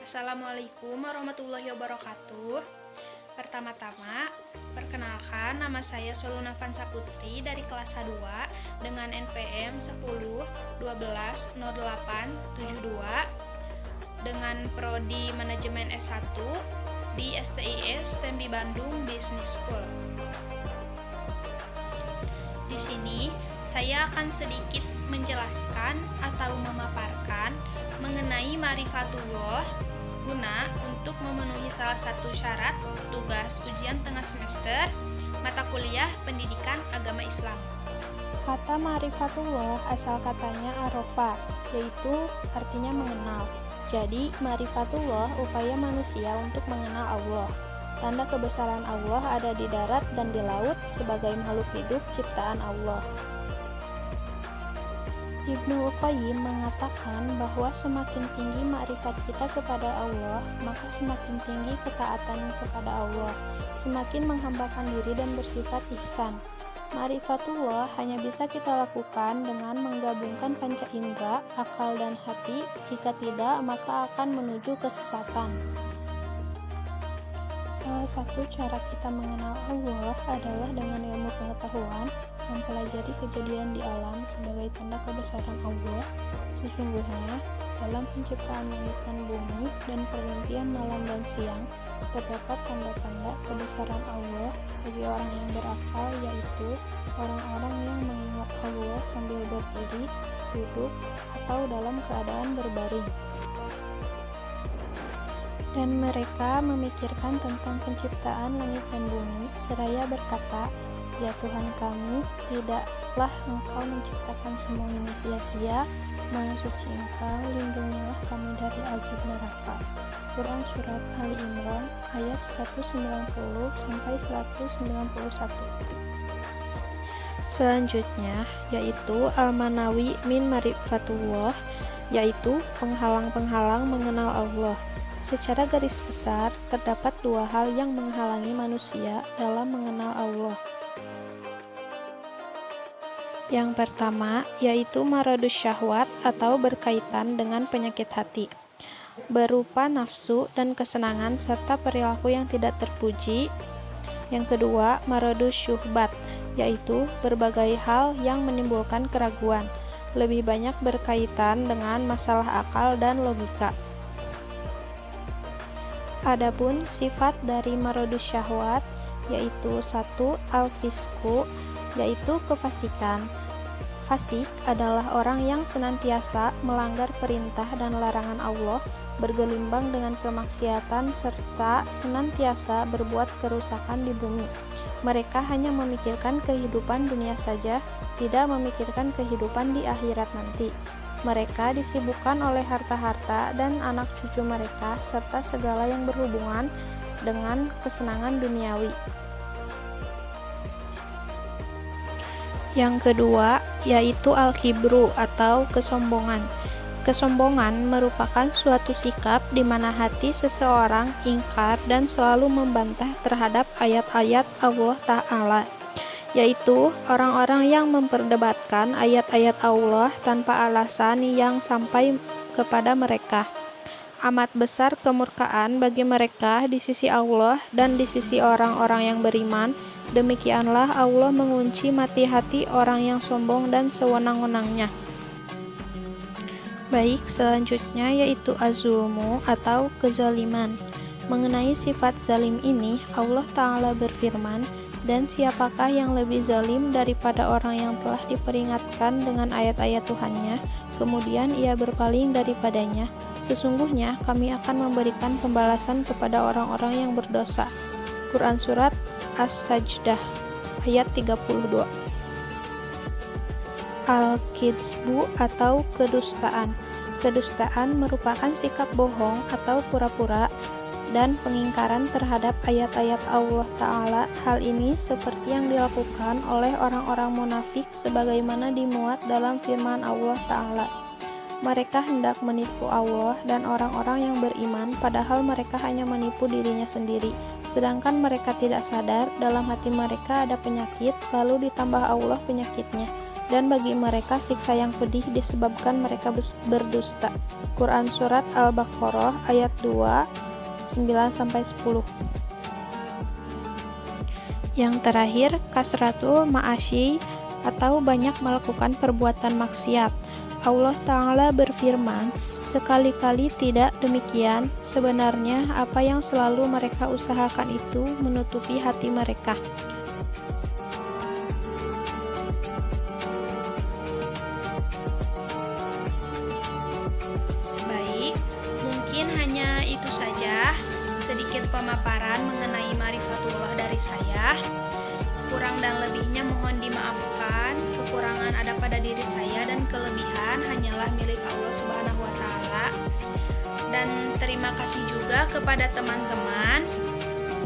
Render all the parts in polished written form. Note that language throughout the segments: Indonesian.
Assalamualaikum warahmatullahi wabarakatuh. Pertama-tama, perkenalkan nama saya Soluna Vansa Putri dari kelas H2 dengan NPM 10 12 08 72 dengan prodi Manajemen S1 di STIS Stembi Bandung Business School. Di sini saya akan sedikit menjelaskan atau memaparkan mengenai ma'rifatullah guna untuk memenuhi salah satu syarat tugas ujian tengah semester mata kuliah Pendidikan Agama Islam. Kata ma'rifatullah asal katanya arofa, yaitu artinya mengenal. Jadi, ma'rifatullah upaya manusia untuk mengenal Allah. Tanda kebesaran Allah ada di darat dan di laut sebagai makhluk hidup ciptaan Allah. Ibnu Qayyim mengatakan bahwa semakin tinggi makrifat kita kepada Allah, maka semakin tinggi ketaatan kepada Allah, semakin menghambakan diri dan bersifat ihsan. Ma'rifatullah hanya bisa kita lakukan dengan menggabungkan panca indera, akal dan hati. Jika tidak, maka akan menuju kesesatan. Salah satu cara kita mengenal Allah adalah dengan ilmu pengetahuan, mempelajari kejadian di alam sebagai tanda kebesaran Allah. Sesungguhnya, dalam penciptaan langit dan bumi dan pergantian malam dan siang, terdapat tanda-tanda kebesaran Allah bagi orang yang berakal, yaitu orang-orang yang mengingat Allah sambil berdiri, duduk, atau dalam keadaan berbaring. Dan mereka memikirkan tentang penciptaan langit dan bumi, seraya berkata, "Ya Tuhan kami, tidaklah Engkau menciptakan semua ini sia-sia. Maha suci Engkau, lindungilah kami dari azab neraka." Quran Surat Ali Imran ayat 190-191. Selanjutnya, yaitu Al-Manawi min Ma'rifatullah, yaitu penghalang-penghalang mengenal Allah. Secara garis besar, terdapat dua hal yang menghalangi manusia dalam mengenal Allah. Yang pertama, yaitu maradus syahwat atau berkaitan dengan penyakit hati, berupa nafsu dan kesenangan serta perilaku yang tidak terpuji. Yang kedua, maradus syuhbat, yaitu berbagai hal yang menimbulkan keraguan, lebih banyak berkaitan dengan masalah akal dan logika. Adapun sifat dari maradus syahwat, yaitu 1. Al-fisku, yaitu kefasikan. Fasik adalah orang yang senantiasa melanggar perintah dan larangan Allah, bergelimbang dengan kemaksiatan, serta senantiasa berbuat kerusakan di bumi. Mereka hanya memikirkan kehidupan dunia saja, tidak memikirkan kehidupan di akhirat nanti. Mereka disibukkan oleh harta-harta dan anak cucu mereka, serta segala yang berhubungan dengan kesenangan duniawi. Yang kedua, yaitu al-kibru atau kesombongan. Kesombongan merupakan suatu sikap di mana hati seseorang ingkar dan selalu membantah terhadap ayat-ayat Allah Ta'ala, yaitu orang-orang yang memperdebatkan ayat-ayat Allah tanpa alasan yang sampai kepada mereka. Amat besar kemurkaan bagi mereka di sisi Allah dan di sisi orang-orang yang beriman. Demikianlah Allah mengunci mati hati orang yang sombong dan sewenang-wenangnya. Baik, selanjutnya yaitu az-zulmu atau kezaliman. Mengenai sifat zalim ini, Allah Ta'ala berfirman, "Dan siapakah yang lebih zalim daripada orang yang telah diperingatkan dengan ayat-ayat Tuhannya, kemudian ia berpaling daripadanya? Sesungguhnya kami akan memberikan pembalasan kepada orang-orang yang berdosa." Quran Surat As-Sajdah ayat 32. Al-Kizbu atau kedustaan. Kedustaan merupakan sikap bohong atau pura-pura dan pengingkaran terhadap ayat-ayat Allah Ta'ala. Hal ini seperti yang dilakukan oleh orang-orang munafik sebagaimana dimuat dalam firman Allah Ta'ala, Mereka hendak menipu Allah dan orang-orang yang beriman, padahal mereka hanya menipu dirinya sendiri. Sedangkan mereka tidak sadar, dalam hati mereka ada penyakit, lalu ditambah Allah penyakitnya. Dan bagi mereka siksa yang pedih disebabkan mereka berdusta. Quran Surat Al-Baqarah ayat 2, 9-10. Yang terakhir, kasratul ma'asyi atau banyak melakukan perbuatan maksiat. Allah Ta'ala berfirman, sekali-kali tidak demikian, sebenarnya apa yang selalu mereka usahakan itu menutupi hati mereka. Baik, mungkin hanya itu saja sedikit pemaparan mengenai Marifatullah dari saya. Kurang dan lebihnya mohon dimaafkan. Kekurangan ada pada diri saya dan kelebihan hanyalah milik Allah Subhanahu wa taala. Dan terima kasih juga kepada teman-teman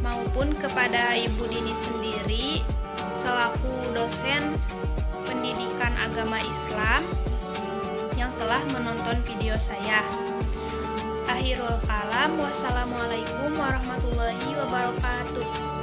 maupun kepada Ibu Dini sendiri selaku dosen pendidikan agama Islam yang telah menonton video saya. Akhirul kalam, wassalamualaikum warahmatullahi wabarakatuh.